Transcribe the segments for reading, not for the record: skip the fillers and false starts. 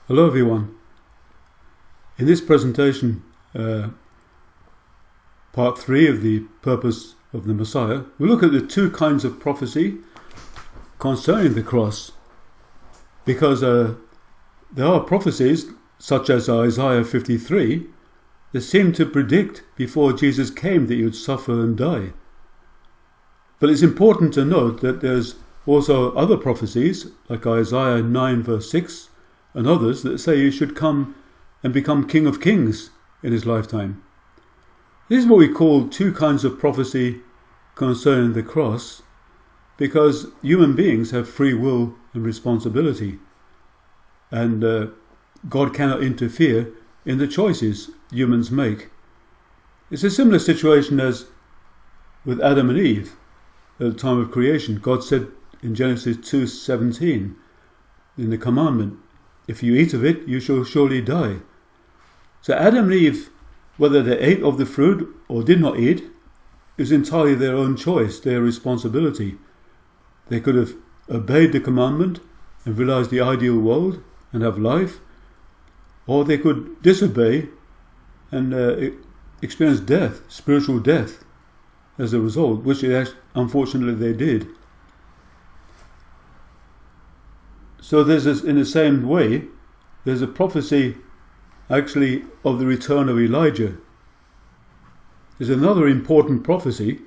Hello everyone. In this presentation, part 3 of the purpose of the Messiah, we look at the two kinds of prophecy concerning the cross, because there are prophecies such as Isaiah 53 that seem to predict before Jesus came that he would suffer and die. But it's important to note that there's also other prophecies like Isaiah 9 verse 6 and others that say he should come and become King of Kings in his lifetime. This is what we call two kinds of prophecy concerning the cross, because human beings have free will and responsibility, and God cannot interfere in the choices humans make. It's a similar situation as with Adam and Eve at the time of creation. God said in Genesis 2:17 in the commandment, "If you eat of it, you shall surely die." So Adam and Eve, whether they ate of the fruit or did not eat, is entirely their own choice, their responsibility. They could have obeyed the commandment and realized the ideal world and have life, or they could disobey and experience death, spiritual death, as a result, which unfortunately they did. So there's this, in the same way, there's a prophecy actually of the return of Elijah. There's another important prophecy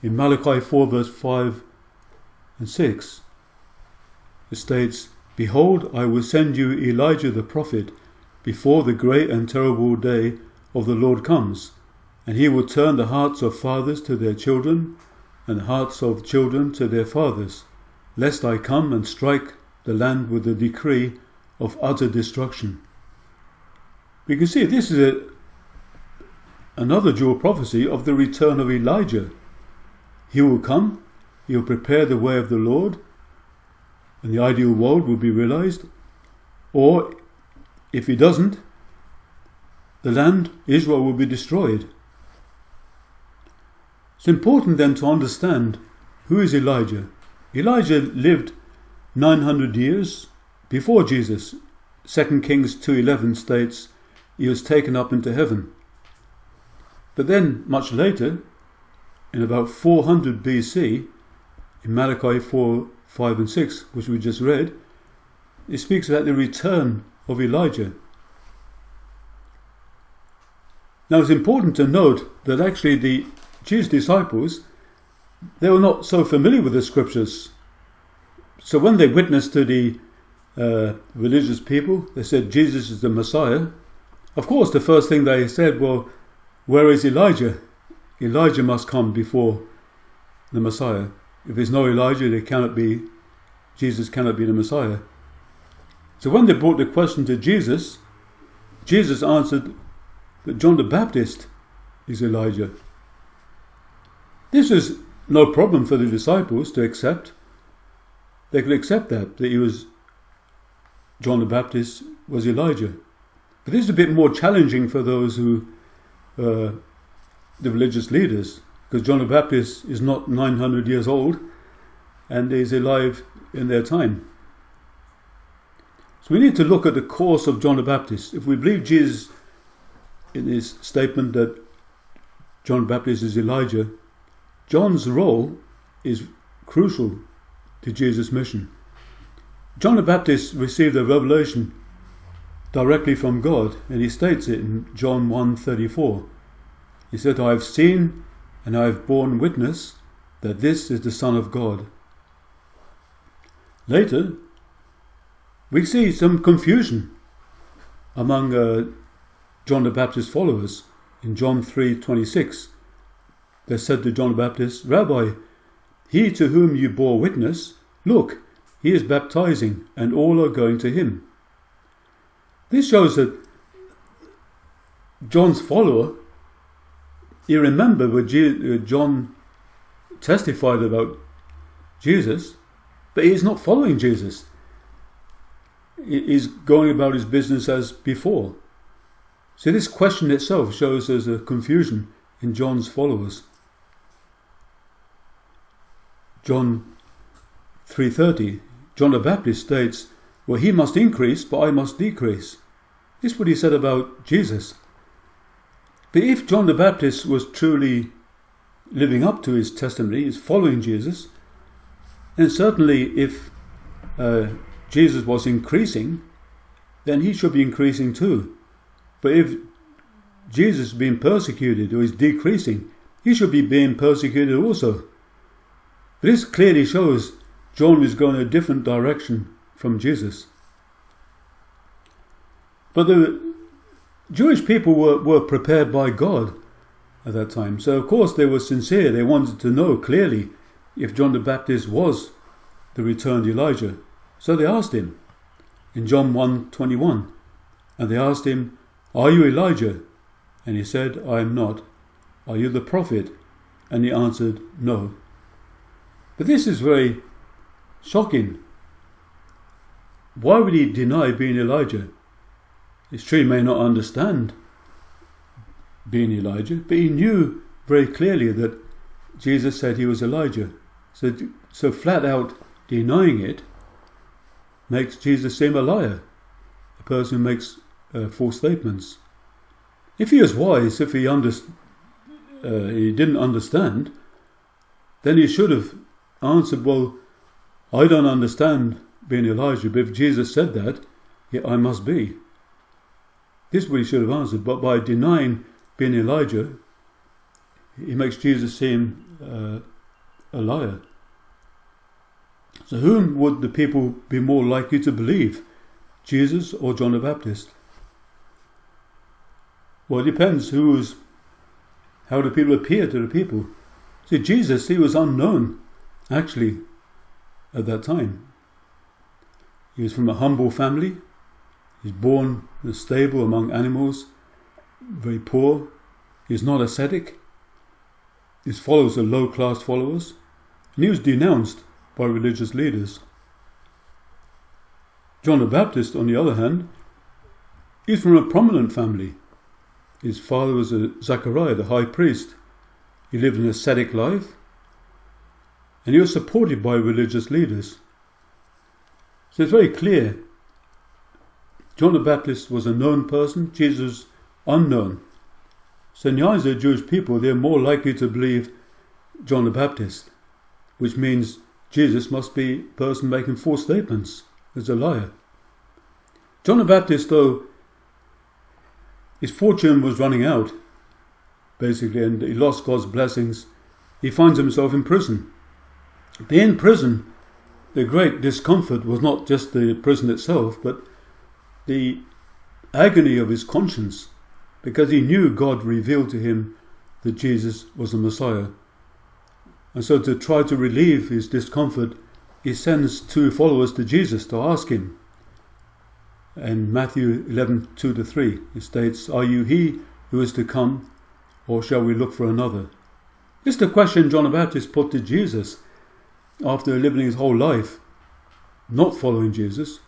in Malachi 4 verse 5 and 6. It states, "Behold, I will send you Elijah the prophet before the great and terrible day of the Lord comes, and he will turn the hearts of fathers to their children, and the hearts of children to their fathers, lest I come and strike the land with a decree of utter destruction." We can see this is another dual prophecy of the return of Elijah. He will come, he will prepare the way of the Lord, and the ideal world will be realized. Or, if he doesn't, the land, Israel, will be destroyed. It's important then to understand who is Elijah. Elijah lived 900 years before Jesus. 2 Kings 2:11 states he was taken up into heaven. But then, much later, in about 400 BC, in Malachi 4, 5 and 6, which we just read, it speaks about the return of Elijah. Now it's important to note that actually the Jewish disciples, they were not so familiar with the scriptures. So when they witnessed to the religious people, they said Jesus is the Messiah. Of course, the first thing they said, well, where is Elijah? Elijah must come before the Messiah. If there's no Elijah, Jesus cannot be the Messiah. So when they brought the question to Jesus, Jesus answered that John the Baptist is Elijah. This is no problem for the disciples to accept. They could accept that he was John the Baptist was Elijah. But this is a bit more challenging for those who, the religious leaders, because John the Baptist is not 900 years old and is alive in their time. So we need to look at the course of John the Baptist. If we believe Jesus in his statement that John the Baptist is Elijah, John's role is crucial to Jesus' mission. John the Baptist received a revelation directly from God, and he states it in John 1:34. He said, "I have seen and I have borne witness that this is the Son of God." Later, we see some confusion among John the Baptist's followers. In John 3:26, they said to John the Baptist, "Rabbi, he to whom you bore witness, look, he is baptizing, and all are going to him." This shows that John's follower, he remembered what John testified about Jesus, but he's not following Jesus. He's going about his business as before. So this question itself shows there's a confusion in John's followers. John 3:30, John the Baptist states, well, he must increase, but I must decrease. This is what he said about Jesus. But if John the Baptist was truly living up to his testimony, is following Jesus, then certainly if Jesus was increasing, then he should be increasing too. But if Jesus is being persecuted or is decreasing, he should be being persecuted also. This clearly shows John is going a different direction from Jesus. But the Jewish people were prepared by God at that time. So of course they were sincere. They wanted to know clearly if John the Baptist was the returned Elijah. So they asked him in John 1:21. And they asked him, "Are you Elijah?" And he said, "I am not." "Are you the prophet?" And he answered, "No." But this is very shocking. Why would he deny being Elijah? It's true he may not understand being Elijah, but he knew very clearly that Jesus said he was Elijah. So flat out denying it makes Jesus seem a liar, a person who makes false statements. If he was wise, if he didn't understand, then he should have answered, "Well, I don't understand being Elijah, but if Jesus said that, yeah, I must be." This is what he should have answered. But by denying being Elijah, he makes Jesus seem a liar. So whom would the people be more likely to believe, Jesus or John the Baptist? Well, it depends how the people appear to the people. See, Jesus, he was unknown, actually, at that time. He was from a humble family. He was born in a stable among animals, very poor. He was not ascetic. His followers are low-class followers. And he was denounced by religious leaders. John the Baptist, on the other hand, he's from a prominent family. His father was Zachariah, the high priest. He lived an ascetic life, and he was supported by religious leaders. So it's very clear. John the Baptist was a known person, Jesus unknown. So in the eyes of the Jewish people, they're more likely to believe John the Baptist, which means Jesus must be a person making false statements, as a liar. John the Baptist, though, his fortune was running out, basically, and he lost God's blessings. He finds himself in prison. But in prison, the great discomfort was not just the prison itself, but the agony of his conscience, because he knew God revealed to him that Jesus was the Messiah. And so to try to relieve his discomfort, he sends two followers to Jesus to ask him. In Matthew 11:2-3, it states, "Are you he who is to come, or shall we look for another?" This is the question John the Baptist put to Jesus after living his whole life not following Jesus,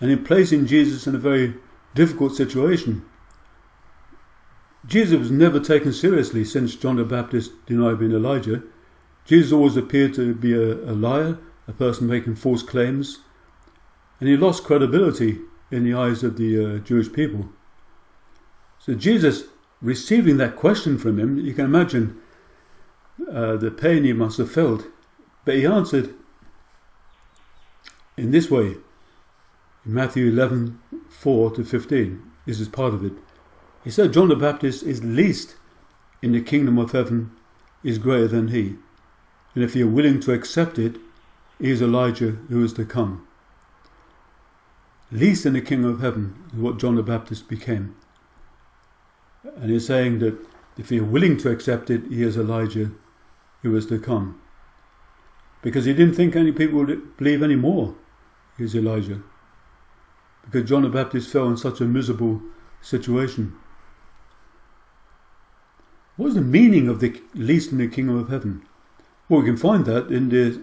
and in placing Jesus in a very difficult situation. Jesus was never taken seriously since John the Baptist denied being Elijah. Jesus always appeared to be a liar, a person making false claims, and he lost credibility in the eyes of the Jewish people. So Jesus receiving that question from him, you can imagine the pain he must have felt. But he answered in this way, in Matthew 11:4-15. This is part of it. He said, "John the Baptist is least in the kingdom of heaven, is greater than he. And if you're willing to accept it, he is Elijah who is to come." Least in the kingdom of heaven is what John the Baptist became. And he's saying that if you're willing to accept it, he is Elijah who is to come. Because he didn't think any people would believe any more he is Elijah. Because John the Baptist fell in such a miserable situation. What is the meaning of the least in the kingdom of heaven? Well, we can find that in the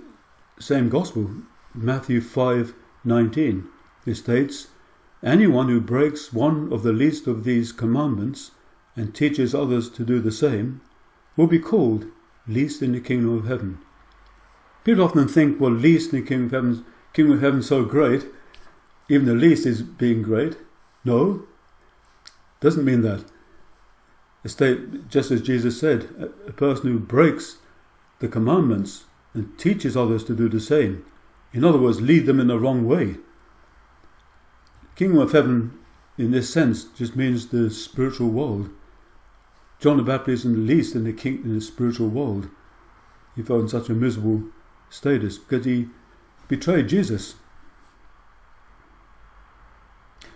same gospel, Matthew 5:19. It states, "Anyone who breaks one of the least of these commandments and teaches others to do the same will be called least in the kingdom of heaven." People often think, well, least in the kingdom of heaven is so great, even the least is being great. No, doesn't mean that. Just as Jesus said, a person who breaks the commandments and teaches others to do the same, in other words, lead them in the wrong way. Kingdom of heaven, in this sense, just means the spiritual world. John the Baptist is the least in the spiritual world. He fell in such a miserable status because he betrayed Jesus.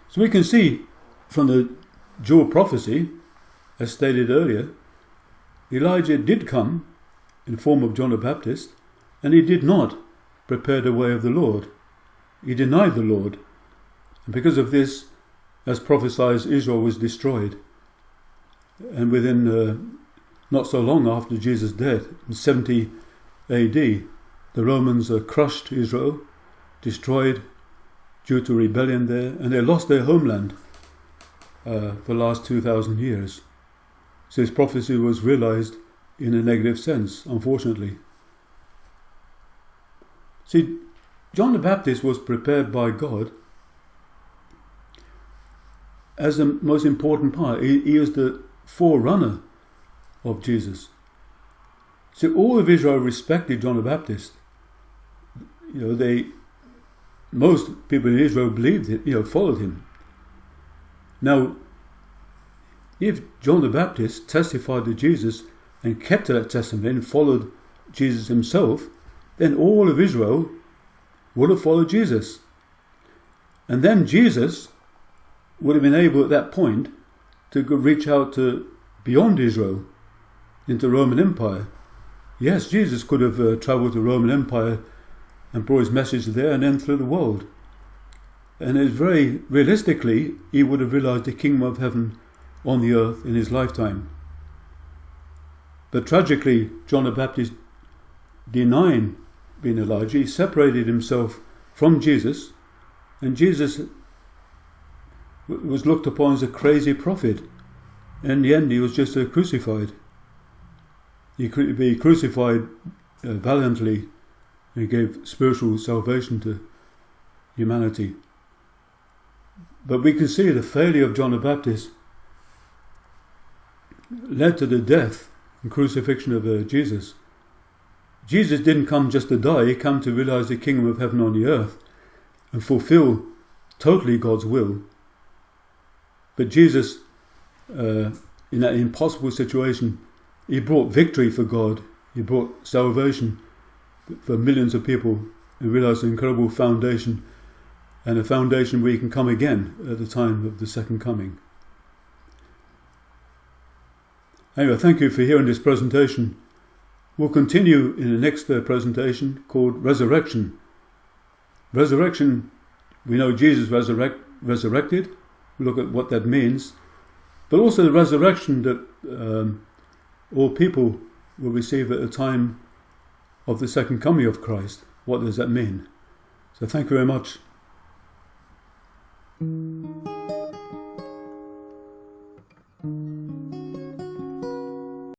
So we can see from the dual prophecy, as stated earlier, Elijah did come in the form of John the Baptist, and he did not prepare the way of the Lord. He denied the Lord, and because of this, as prophesied, Israel was destroyed. And within not so long after Jesus' death, in 70 AD, the Romans crushed Israel, destroyed due to rebellion there, and they lost their homeland for the last 2,000 years. So his prophecy was realized in a negative sense, unfortunately. See, John the Baptist was prepared by God as the most important part. He is the forerunner of Jesus. So all of Israel respected John the Baptist. Most people in Israel believed it, followed him. Now, if John the Baptist testified to Jesus and kept to that testimony and followed Jesus himself, then all of Israel would have followed Jesus. And then Jesus would have been able at that point to reach out to beyond Israel into Roman Empire. Yes, Jesus could have travelled to Roman Empire and brought his message there and then through the world. And it's very realistically, he would have realised the kingdom of heaven on the earth in his lifetime. But tragically, John the Baptist, denying being Elijah, he separated himself from Jesus, and Jesus was looked upon as a crazy prophet. In the end, he was just crucified. He could be crucified valiantly, and he gave spiritual salvation to humanity. But we can see the failure of John the Baptist led to the death and crucifixion of Jesus. Jesus didn't come just to die, he came to realize the kingdom of heaven on the earth and fulfill totally God's will. But Jesus, in that impossible situation, he brought victory for God. He brought salvation for millions of people and realized an incredible foundation, and a foundation where he can come again at the time of the second coming. Anyway, thank you for hearing this presentation. We'll continue in the next presentation called Resurrection. Resurrection, we know Jesus resurrected. We'll look at what that means. But also the resurrection that all people will receive at the time of the second coming of Christ. What does that mean? So thank you very much.